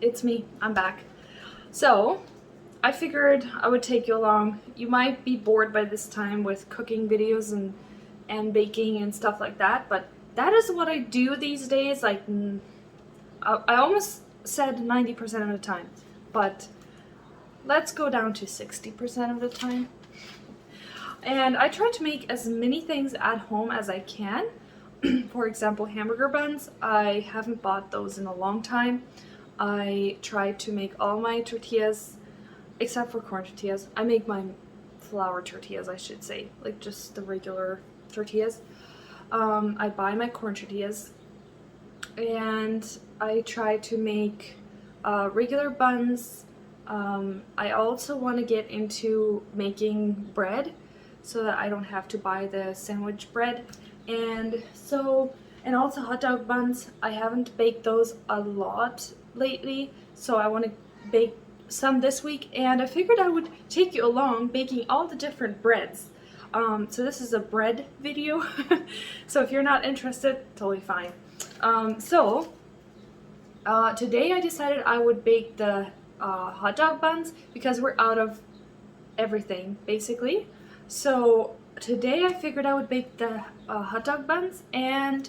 it's me. I'm back. So, I figured I would take you along. You might be bored by this time with cooking videos and baking and stuff like that, but that is what I do these days. Like, I almost said 90% of the time, but let's go down to 60% of the time. And I try to make as many things at home as I can. For example, hamburger buns. I haven't bought those in a long time. I try to make all my tortillas, except for corn tortillas. I make my flour tortillas, I should say, like just the regular tortillas. I buy my corn tortillas, and I try to make regular buns. I also want to get into making bread so that I don't have to buy the sandwich bread. And also hot dog buns. I haven't baked those a lot lately, so I want to bake some this week, and I figured I would take you along baking all the different breads. So this is a bread video, so if you're not interested, totally fine. Today I decided I would bake the hot dog buns because we're out of everything, basically. So today I figured I would bake the hot dog buns, and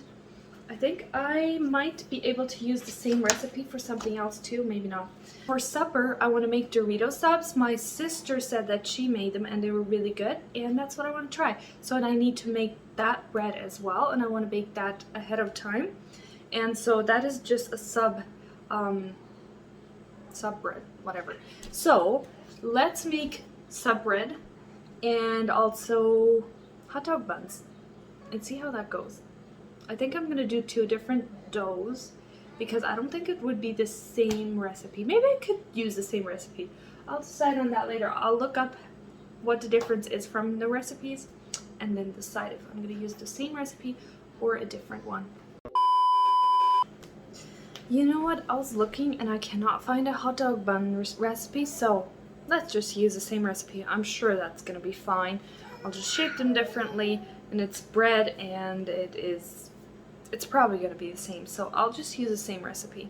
I think I might be able to use the same recipe for something else too, maybe not. For supper, I want to make Dorito subs. My sister said that she made them and they were really good, and that's what I want to try. So I need to make that bread as well, and I want to bake that ahead of time. And so that is just a sub bread, whatever. So let's make sub bread and also hot dog buns and see how that goes. I think I'm gonna do 2 different doughs because I don't think it would be the same recipe. Maybe I could use the same recipe. I'll decide on that later. I'll look up what the difference is from the recipes and then decide if I'm gonna use the same recipe or a different one. You know what? I was looking and I cannot find a hot dog bun recipe, so let's just use the same recipe. I'm sure that's gonna be fine. I'll just shape them differently, and it's bread, and it's probably gonna be the same, so I'll just use the same recipe.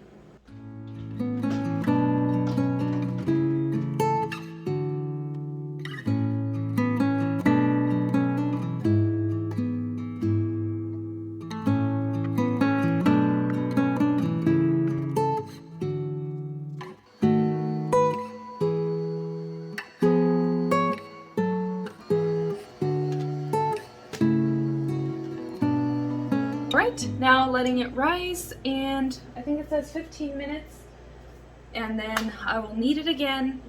Right, now letting it rise, and I think it says 15 minutes, and then I will knead it again,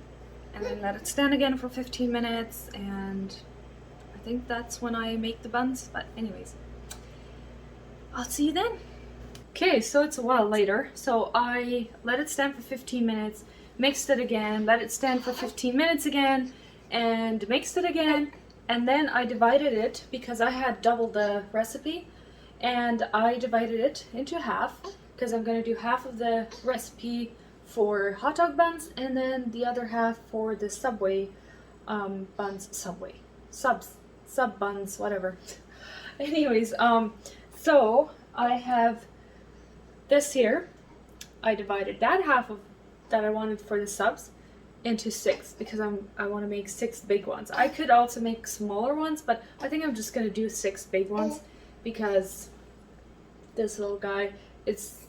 and then let it stand again for 15 minutes, and I think that's when I make the buns, but anyways, I'll see you then. Okay, so it's a while later, so I let it stand for 15 minutes, mixed it again, let it stand for 15 minutes again, and mixed it again, and then I divided it because I had double the recipe. And I divided it into half because I'm going to do half of the recipe for hot dog buns and then the other half for the Subway buns, sub buns, whatever. Anyways, so I have this here. I divided that half of that I wanted for the subs into 6 because I want to make 6 big ones. I could also make smaller ones, but I think I'm just going to do 6 big ones because this little guy is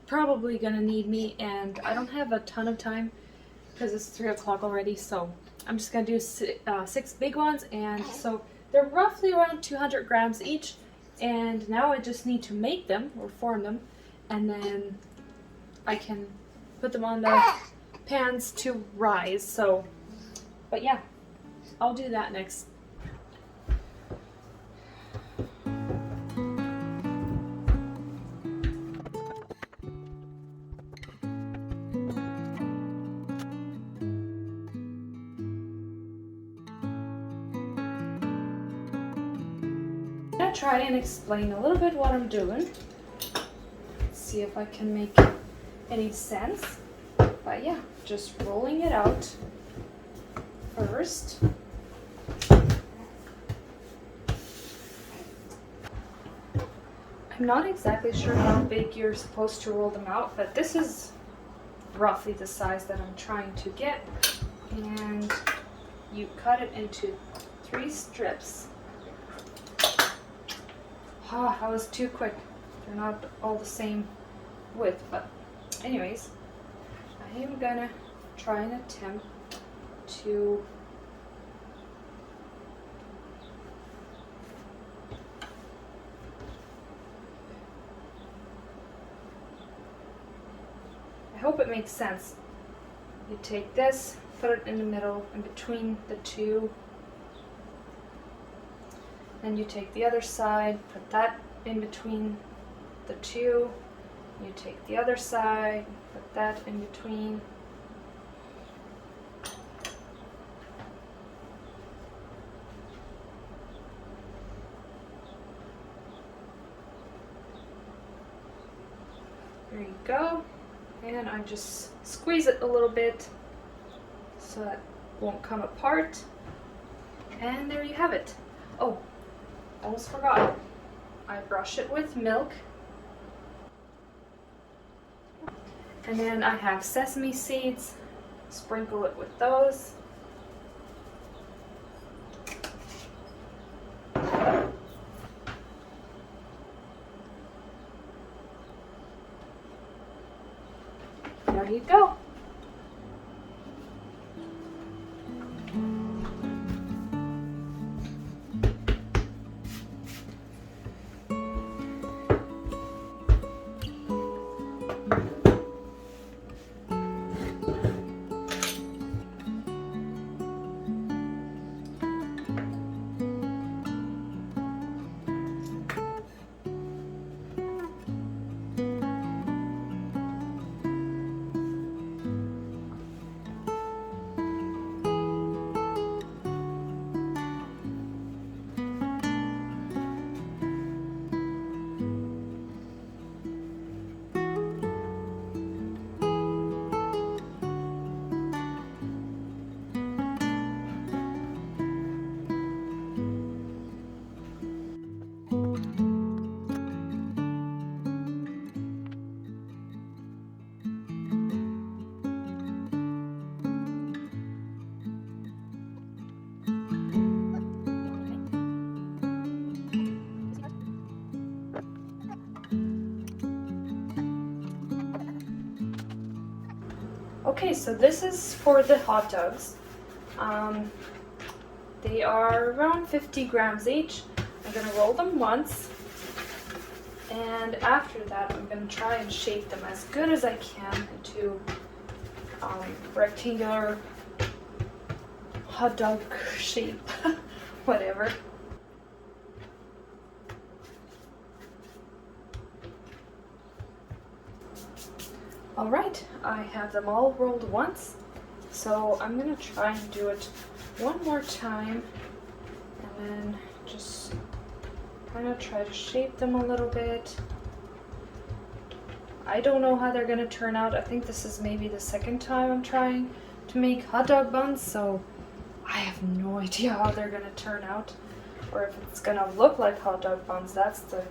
probably gonna need me, and I don't have a ton of time because it's 3 o'clock already, so I'm just gonna do 6 big ones, and so they're roughly around 200 grams each, and now I just need to make them or form them, and then I can put them on the pans to rise. So, but yeah, I'll do that next. I'm gonna try and explain a little bit what I'm doing. See if I can make any sense. But yeah, just rolling it out first. I'm not exactly sure how big you're supposed to roll them out, but this is roughly the size that I'm trying to get, and you cut it into 3 strips. Ah, that was too quick. They're not all the same width, but anyways, I am gonna try and attempt to I hope it makes sense. You take this, put it in the middle, in between the two. Then you take the other side, put that in between the two. You take the other side, put that in between. There you go. And I just squeeze it a little bit so it won't come apart. And there you have it. Oh, almost forgot. I brush it with milk. And then I have sesame seeds. Sprinkle it with those. There you go. Okay, so this is for the hot dogs. They are around 50 grams each. I'm going to roll them once, and after that I'm going to try and shape them as good as I can into rectangular hot dog shape, whatever. Alright, I have them all rolled once, so I'm going to try and do it one more time, and then just kind of try to shape them a little bit. I don't know how they're going to turn out. I think this is maybe the second time I'm trying to make hot dog buns, so I have no idea how they're going to turn out, or if it's going to look like hot dog buns. That's the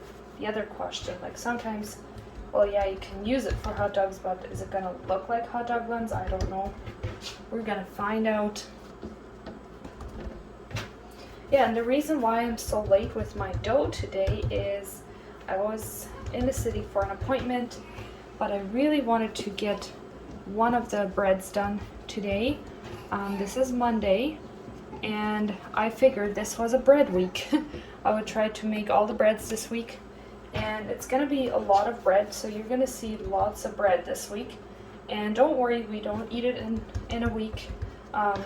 other question. Like sometimes, well, yeah, you can use it for hot dogs, but is it gonna look like hot dog buns? I don't know. We're gonna find out. Yeah, and the reason why I'm so late with my dough today is I was in the city for an appointment, but I really wanted to get one of the breads done today. This is Monday, and I figured this was a bread week. I would try to make all the breads this week. And it's going to be a lot of bread, so you're going to see lots of bread this week. And don't worry, we don't eat it in a week. I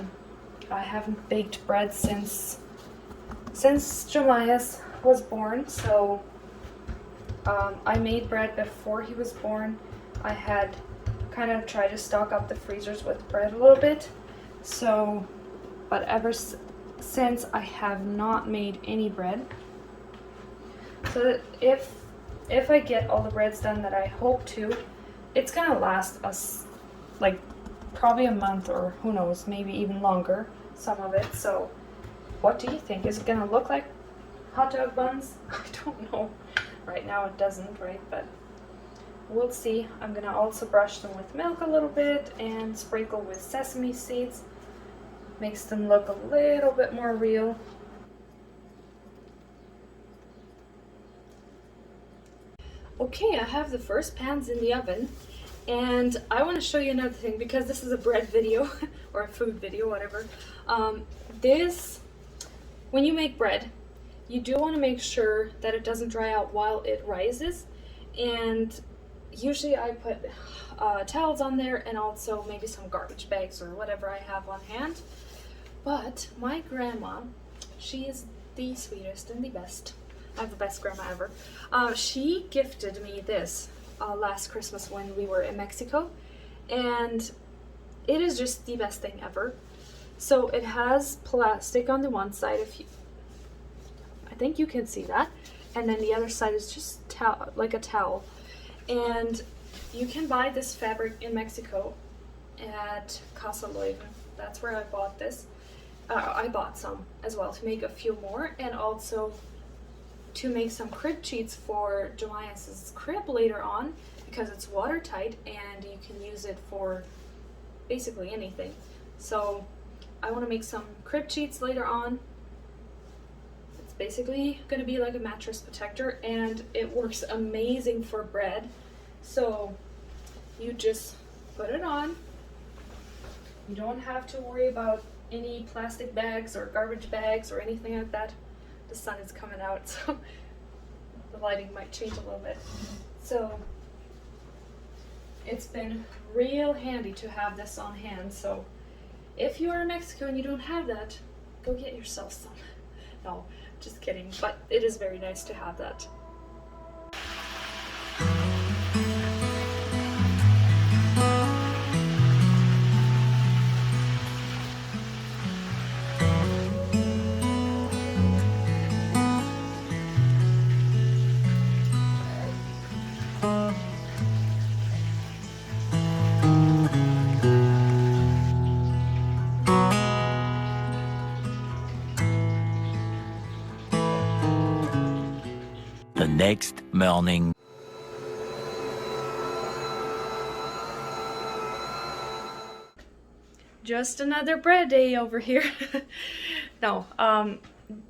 haven't baked bread since Jemias was born, so I made bread before he was born. I had kind of tried to stock up the freezers with bread a little bit. So, but ever since I have not made any bread. So that if I get all the breads done that I hope to, it's gonna last us like probably a month, or who knows, maybe even longer, some of it. So what do you think? Is it gonna look like hot dog buns? I don't know. Right now it doesn't, right? But we'll see. I'm gonna also brush them with milk a little bit and sprinkle with sesame seeds. Makes them look a little bit more real. Okay, I have the first pans in the oven, and I want to show you another thing because this is a bread video or a food video, whatever. When you make bread, you do want to make sure that it doesn't dry out while it rises, and usually I put towels on there and also maybe some garbage bags or whatever I have on hand. But my grandma, she is the sweetest and the best. I have the best grandma ever. She gifted me this last Christmas when we were in Mexico, and it is just the best thing ever. So it has plastic on the one side, I think you can see that, and then the other side is just like a towel. And you can buy this fabric in Mexico at Casa Loewen. That's where I bought this. I bought some as well to make a few more, and also to make some crib sheets for Jemias's crib later on, because it's watertight and you can use it for basically anything. So I want to make some crib sheets later on. It's basically going to be like a mattress protector, and it works amazing for bread. So you just put it on. You don't have to worry about any plastic bags or garbage bags or anything like that. The sun is coming out, so the lighting might change a little bit. So it's been real handy to have this on hand. So if you are in Mexico and you don't have that, go get yourself some. No, just kidding, but it is very nice to have that. The next morning. Just another bread day over here. No,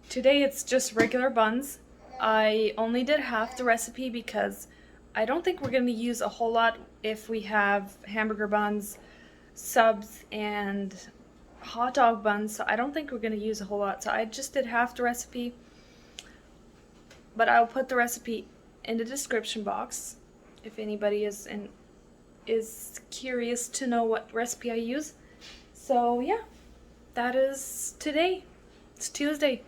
today it's just regular buns. I only did half the recipe because I don't think we're going to use a whole lot if we have hamburger buns, subs, and hot dog buns. So I don't think we're going to use a whole lot. So I just did half the recipe. But I'll put the recipe in the description box if anybody is curious to know what recipe I use. So yeah, that is today. It's Tuesday.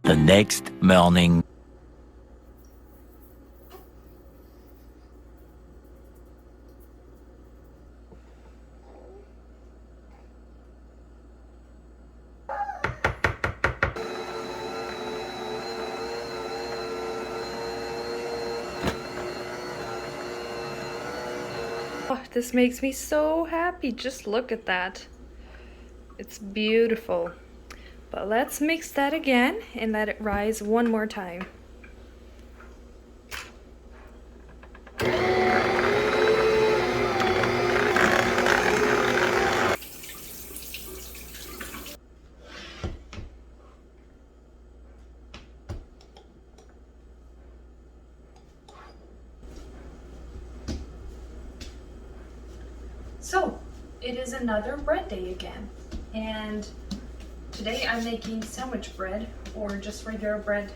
The next morning. Oh, this makes me so happy. Just look at that. It's beautiful. But let's mix that again and let it rise one more time. So it is another bread day again, and today I'm making sandwich bread, or just regular bread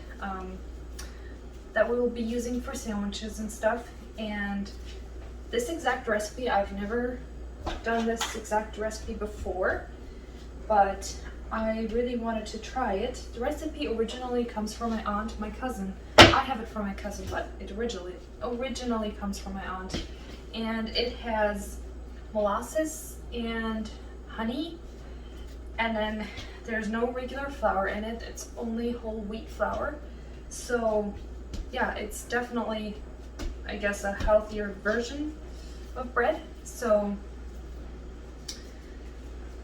that we will be using for sandwiches and stuff. And this exact recipe, I've never done this exact recipe before, but I really wanted to try it. The recipe originally comes from my aunt, my cousin. I have it from my cousin, but it originally comes from my aunt. And it has molasses and honey, and then there's no regular flour in it. It's only whole wheat flour. So yeah, it's definitely, I guess, a healthier version of bread. So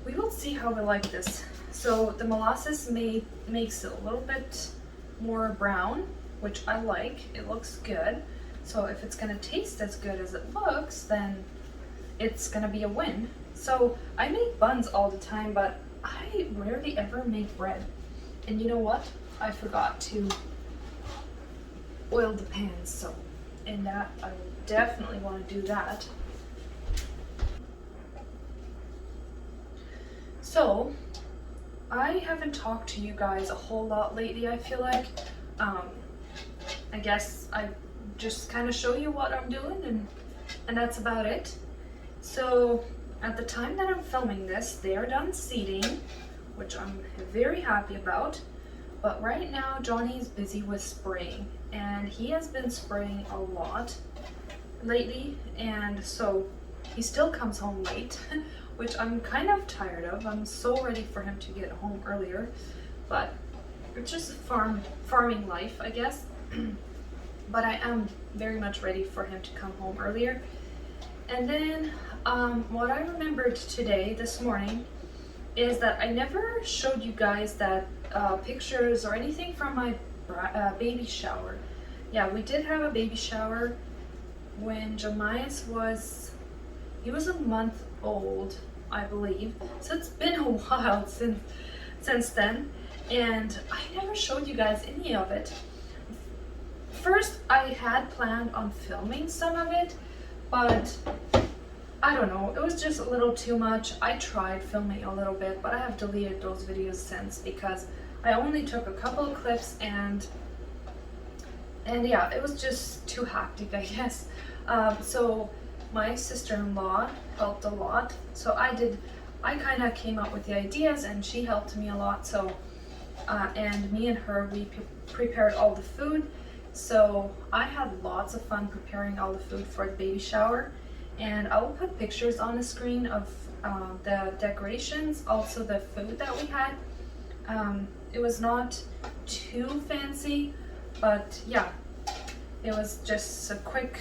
we will see how we like this. So the molasses makes it a little bit more brown, which I like. It looks good. So if it's gonna taste as good as it looks, then it's gonna be a win. So I make buns all the time, but I rarely ever make bread. And you know what? I forgot to oil the pans, so in that I will definitely want to do that. So I haven't talked to you guys a whole lot lately, I feel like. I guess I just kind of show you what I'm doing, and that's about it. So at the time that I'm filming this, they are done seeding, which I'm very happy about. But right now Johnny's busy with spraying, and he has been spraying a lot lately, and so he still comes home late, which I'm kind of tired of. I'm so ready for him to get home earlier, but it's just farming life, I guess. But I am very much ready for him to come home earlier. And then what I remembered today, this morning, is that I never showed you guys that pictures or anything from my baby shower. Yeah, we did have a baby shower when Jemias was a month old, I believe. So it's been a while since then, and I never showed you guys any of it. First, I had planned on filming some of it, but I don't know, it was just a little too much. I tried filming a little bit, but I have deleted those videos since because I only took a couple of clips, and yeah, it was just too hectic, I guess. So my sister-in-law helped a lot. So I kind of came up with the ideas, and she helped me a lot. So and me and her, we prepared all the food. So I had lots of fun preparing all the food for the baby shower, and I will put pictures on the screen of the decorations, also the food that we had. It was not too fancy, but yeah, it was just a quick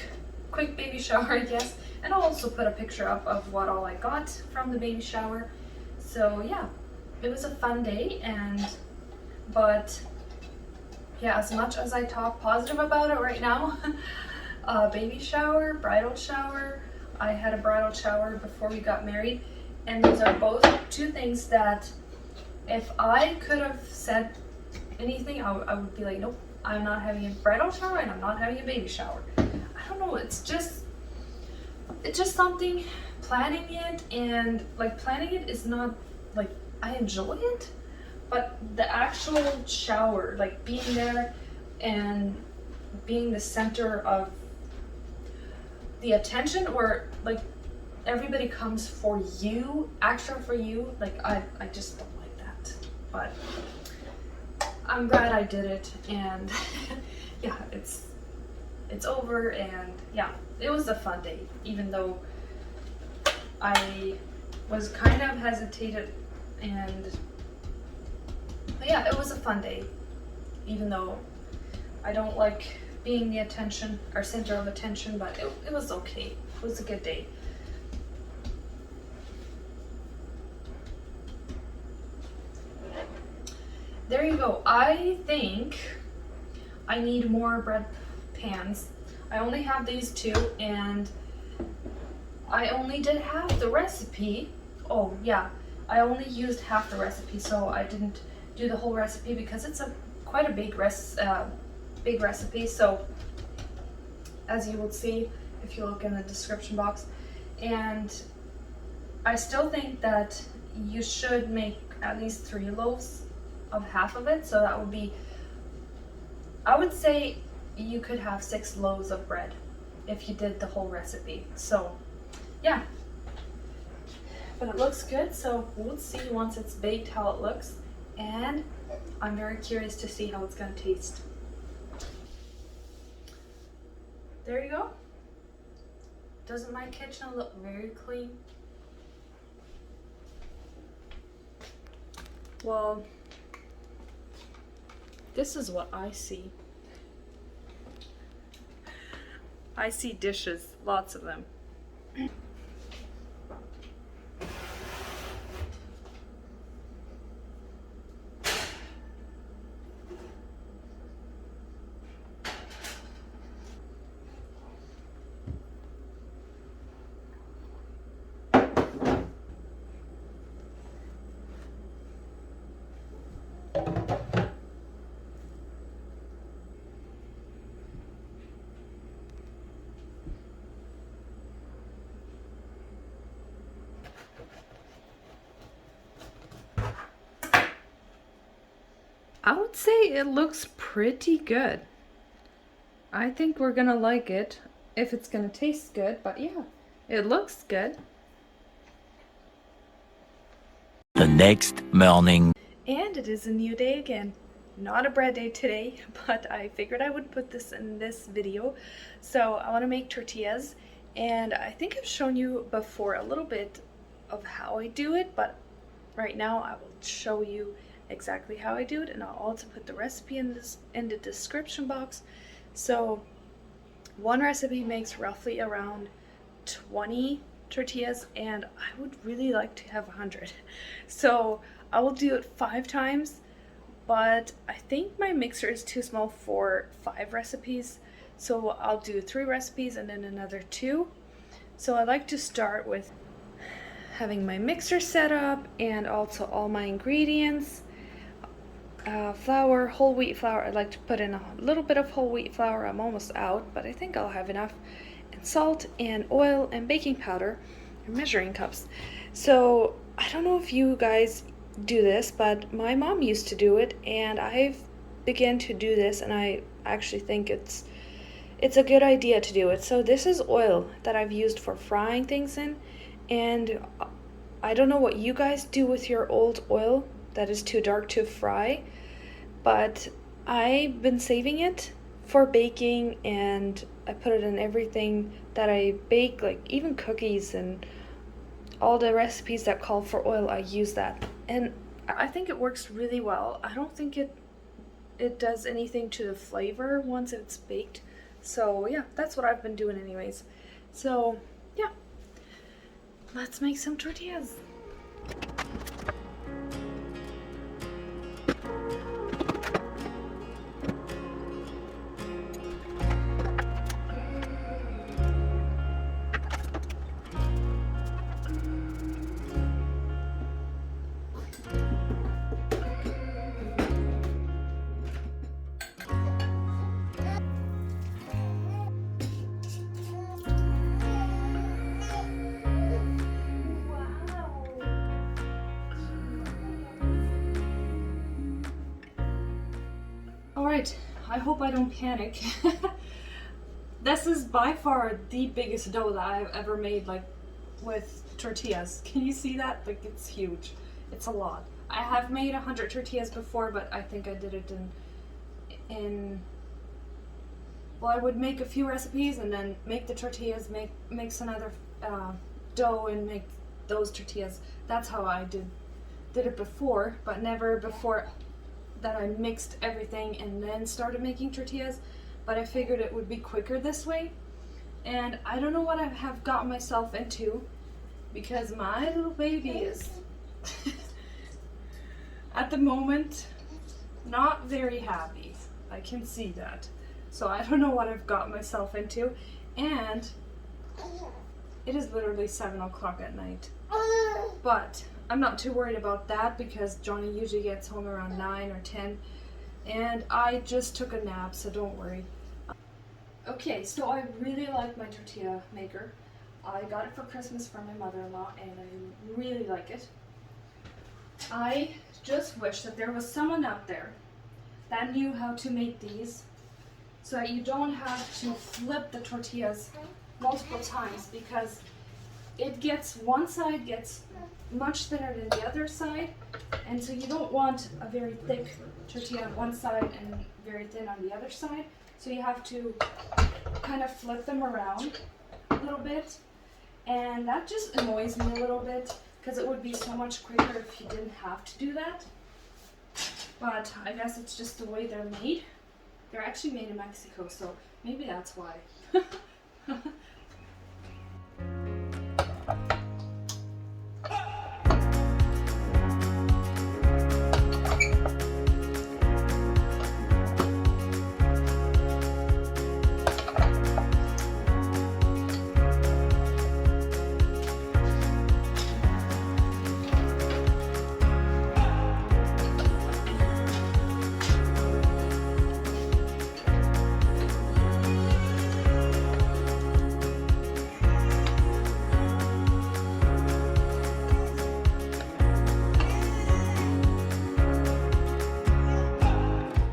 baby shower, I guess. And I'll also put a picture up of what all I got from the baby shower. So yeah, it was a fun day, but yeah, as much as I talk positive about it right now, baby shower, bridal shower, I had a bridal shower before we got married, and those are both two things that if I could have said anything, I would be like, nope, I'm not having a bridal shower and I'm not having a baby shower. I don't know, it's just something, planning it, and like planning it is not like, I enjoy it, but the actual shower, like being there and being the center of the attention, or like everybody comes for you, extra for you, like I just don't like that. But I'm glad I did it, and yeah, it's over, and yeah, it was a fun day, even though I was kind of hesitated, but yeah, it was a fun day, even though I don't like being the attention or center of attention, but it was okay. It was a good day. There you go. I think I need more bread pans. I only have these two, and I only did half the recipe. Oh yeah, I only used half the recipe, so I didn't do the whole recipe because it's quite a big recipe. So as you will see if you look in the description box, and I still think that you should make at least 3 loaves of half of it, so that would be, I would say you could have 6 loaves of bread if you did the whole recipe. So yeah, but it looks good, so we'll see once it's baked how it looks, and I'm very curious to see how it's going to taste. There you go. Doesn't my kitchen look very clean? Well, this is what I see. I see dishes, lots of them. I would say it looks pretty good. I think we're gonna like it if it's gonna taste good, but yeah, it looks good. The next morning. And it is a new day again. Not a bread day today, but I figured I would put this in this video. So I want to make tortillas, and I think I've shown you before a little bit of how I do it, but right now I will show you exactly how I do it, and I'll also put the recipe in the description box. So one recipe makes roughly around 20 tortillas, and I would really like to have 100. So I will do it 5 times, but I think my mixer is too small for 5 recipes. So I'll do 3 recipes and then another 2. So I like to start with having my mixer set up and also all my ingredients. Flour, whole wheat flour. I like to put in a little bit of whole wheat flour. I'm almost out, but I think I'll have enough. And salt and oil and baking powder and measuring cups. So I don't know if you guys do this, but my mom used to do it, and I've begun to do this, and I actually think it's a good idea to do it. So this is oil that I've used for frying things in, and I don't know what you guys do with your old oil that is too dark to fry, but I've been saving it for baking, and I put it in everything that I bake, like even cookies and all the recipes that call for oil. I use that, and I think it works really well. I don't think it does anything to the flavor once it's baked. So yeah, that's what I've been doing anyways. So yeah, let's make some tortillas. Alright, I hope I don't panic. This is by far the biggest dough that I've ever made, like, with tortillas. Can you see that? Like, it's huge. It's a lot. I have made 100 tortillas before, but I think I did it well, I would make a few recipes and then make the tortillas, mix another dough and make those tortillas. That's how I did it before, but never before that I mixed everything and then started making tortillas. But I figured it would be quicker this way, and I don't know what I have gotten myself into, because my little baby is at the moment not very happy. I can see that. So I don't know what I've got myself into, and it is literally 7 o'clock at night. But I'm not too worried about that, because Johnny usually gets home around 9 or 10, and I just took a nap, so don't worry. Okay, so I really like my tortilla maker. I got it for Christmas from my mother-in-law and I really like it. I just wish that there was someone out there that knew how to make these so that you don't have to flip the tortillas multiple times, because one side gets much thinner than the other side, and so you don't want a very thick tortilla on one side and very thin on the other side. So you have to kind of flip them around a little bit, and that just annoys me a little bit because it would be so much quicker if you didn't have to do that. But I guess it's just the way they're made. They're actually made in Mexico, so maybe that's why.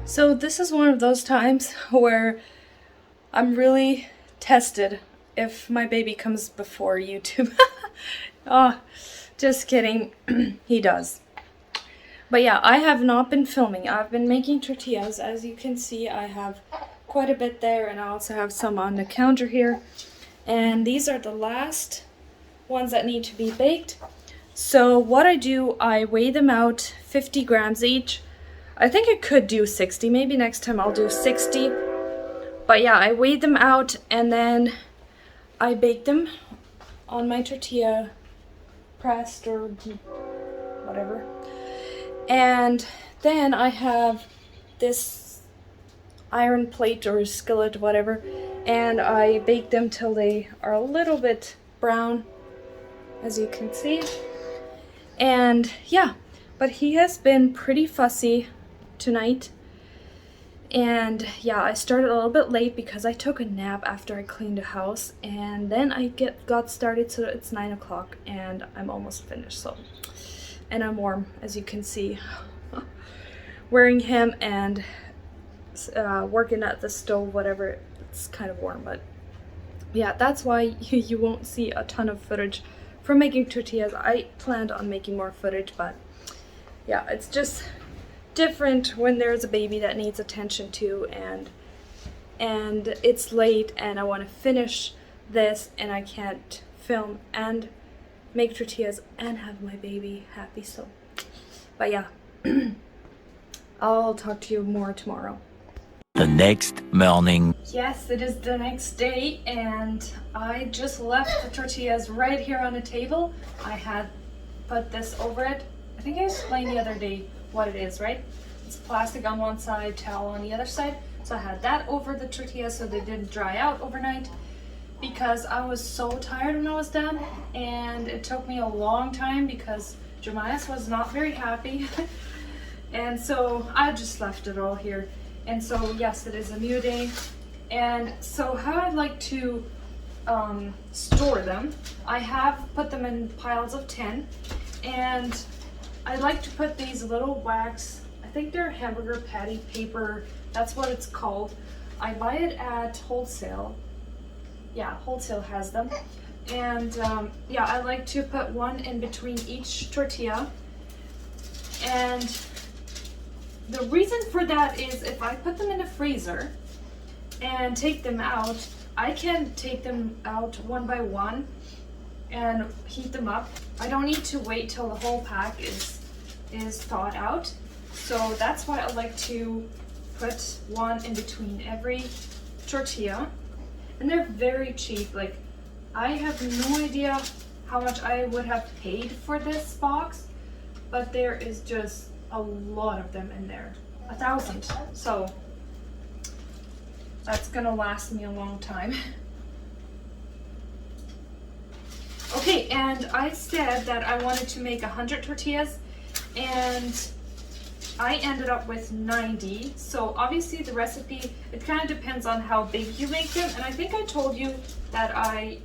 So this is one of those times where I'm really tested if my baby comes before YouTube. Oh, just kidding. He does. But yeah, I have not been filming. I've been making tortillas. As you can see, I have quite a bit there, and I also have some on the counter here. And these are the last ones that need to be baked. So what I do, I weigh them out 50 grams each. I think I could do 60. Maybe next time I'll do 60. But yeah, I weighed them out and then I baked them on my tortilla pressed or whatever. And then I have this iron plate or skillet, whatever, and I bake them till they are a little bit brown, as you can see. And yeah, but he has been pretty fussy tonight. And yeah, I started a little bit late because I took a nap after I cleaned the house, and then I got started, so it's 9 o'clock and I'm almost finished. So, and I'm warm, as you can see, wearing him and working at the stove, whatever. It's kind of warm, but yeah, that's why you won't see a ton of footage from making tortillas. I planned on making more footage, but yeah, it's just different when there's a baby that needs attention too, and it's late and I want to finish this and I can't film and make tortillas and have my baby happy. So, but yeah, I'll talk to you more tomorrow. The next morning. Yes, it is the next day and I just left the tortillas right here on the table. I had put this over it. I think I explained the other day what it is, right? It's plastic on one side, towel on the other side. So I had that over the tortillas so they didn't dry out overnight, because I was so tired when I was done, and it took me a long time because Jeremias was not very happy. And so I just left it all here. And so yes, it is a new day. And so how I like to store them, I have put them in piles of 10, and I like to put these little wax, I think they're hamburger patty paper, that's what it's called. I buy it at wholesale. Yeah, wholesale has them. And yeah, I like to put one in between each tortilla. And the reason for that is if I put them in the freezer and take them out, I can take them out one by one and heat them up. I don't need to wait till the whole pack is thawed out. So that's why I like to put one in between every tortilla. And they're very cheap. Like, I have no idea how much I would have paid for this box, but there is just a lot of them in there. 1,000. So that's gonna last me a long time. Okay, and I said that I wanted to make 100 tortillas, and I ended up with 90. So obviously the recipe, it kind of depends on how big you make them. And I think I told you that I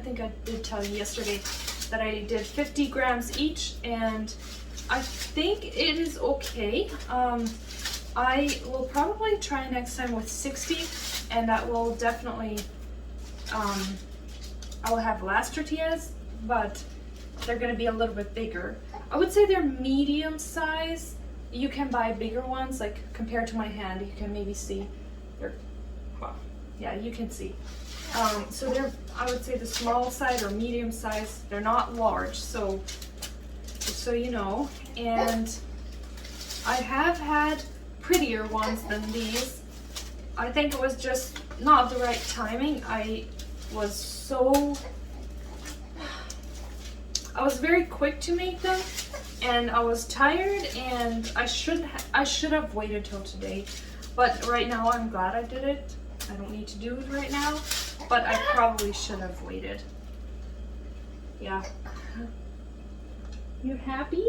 think I did tell you yesterday that I did 50 grams each, and I think it is okay. I will probably try next time with 60, and that will definitely, I will have less tortillas, but they're gonna be a little bit bigger. I would say they're medium size. You can buy bigger ones, like compared to my hand, you can maybe see. They're, well, yeah, you can see. So they're, I would say the small size or medium size. They're not large, so just so you know. And I have had prettier ones than these. I think it was just not the right timing. I was very quick to make them, and I was tired, and I should have waited till today. But right now I'm glad I did it. I don't need to do it right now, but I probably should have waited. Yeah. You happy?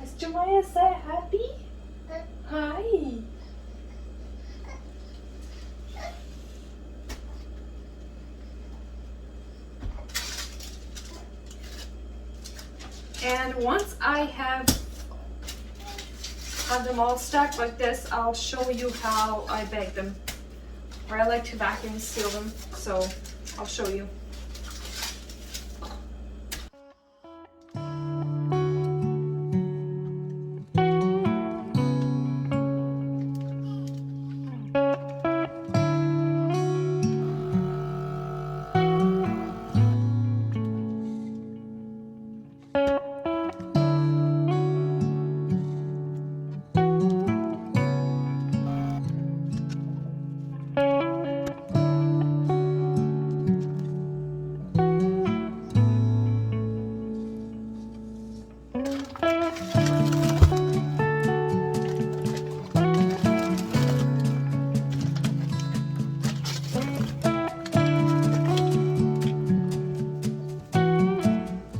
Is Jemiah say happy? Hi. And once I have them all stacked like this, I'll show you how I bake them. Or I like to vacuum seal them, so I'll show you.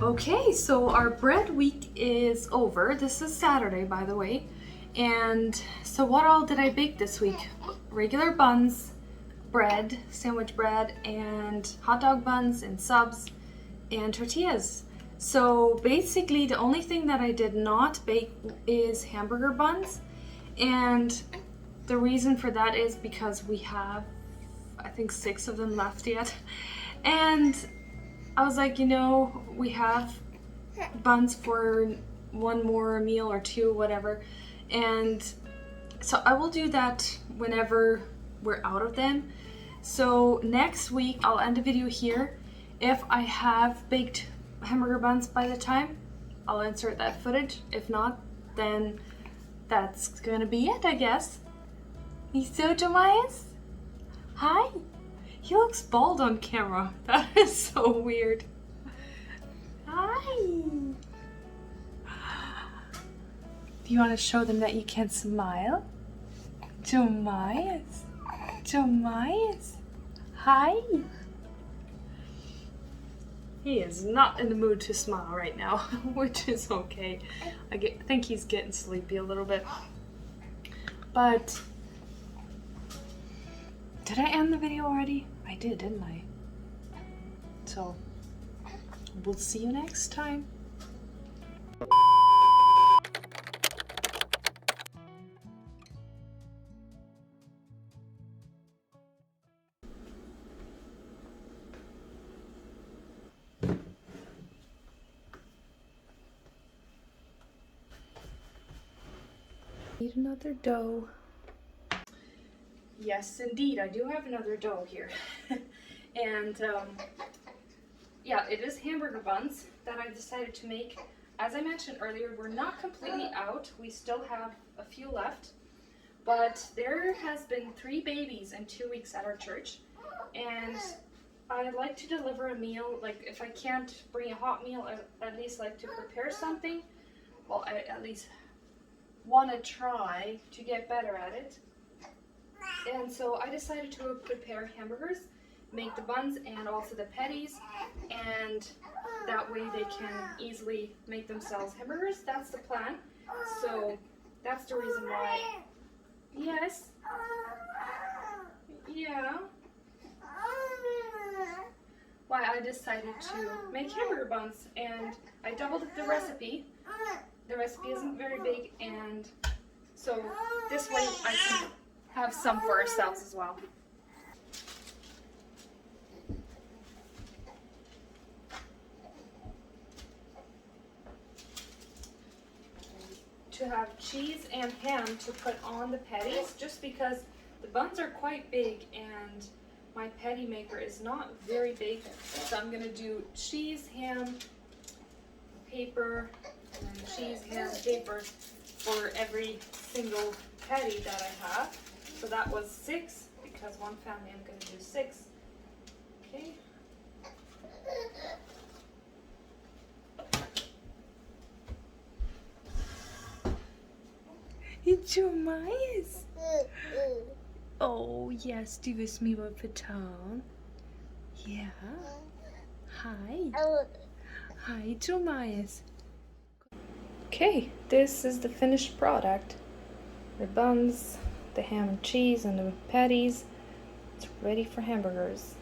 Okay, so our bread week is over. This is Saturday, by the way. And so what all did I bake this week? Regular buns, bread, sandwich bread, and hot dog buns and subs and tortillas. So basically the only thing that I did not bake is hamburger buns. And the reason for that is because we have, I think, 6 of them left yet. And I was like, you know, we have buns for one more meal or 2, whatever. And so I will do that whenever we're out of them. So next week, I'll end the video here. If I have baked hamburger buns by the time, I'll insert that footage. If not, then that's gonna be it, I guess. You so Jemias? Hi. He looks bald on camera. That is so weird. Hi. Do you want to show them that you can smile? Jemias. Jemias. Hi. He is not in the mood to smile right now, which is okay. I think he's getting sleepy a little bit. But did I end the video already? I did, didn't I? So, we'll see you next time. Need another dough. Yes, indeed, I do have another dough here. And yeah, it is hamburger buns that I decided to make. As I mentioned earlier, we're not completely out. We still have a few left. But there has been 3 babies in 2 weeks at our church. And I like to deliver a meal. Like, if I can't bring a hot meal, I at least like to prepare something. Well, I at least want to try to get better at it. And so I decided to prepare hamburgers, make the buns and also the patties, and that way they can easily make themselves hamburgers. That's the plan. So That's the reason why. Yes? Yeah? Why I decided to make hamburger buns, and I doubled the recipe. The recipe isn't very big, and so this way I can have some for ourselves as well. To have cheese and ham to put on the patties, just because the buns are quite big and my patty maker is not very big, so I'm gonna do cheese, ham, paper, and then cheese, ham, paper for every single patty that I have. So that was 6, because one family I'm gonna do 6. Okay. It's your mice. Oh, yes, du willst mir was vertrauen? Ja. Hi. Hi, Tobias. Okay, this is the finished product. The buns, the ham and cheese, and the patties. It's ready for hamburgers.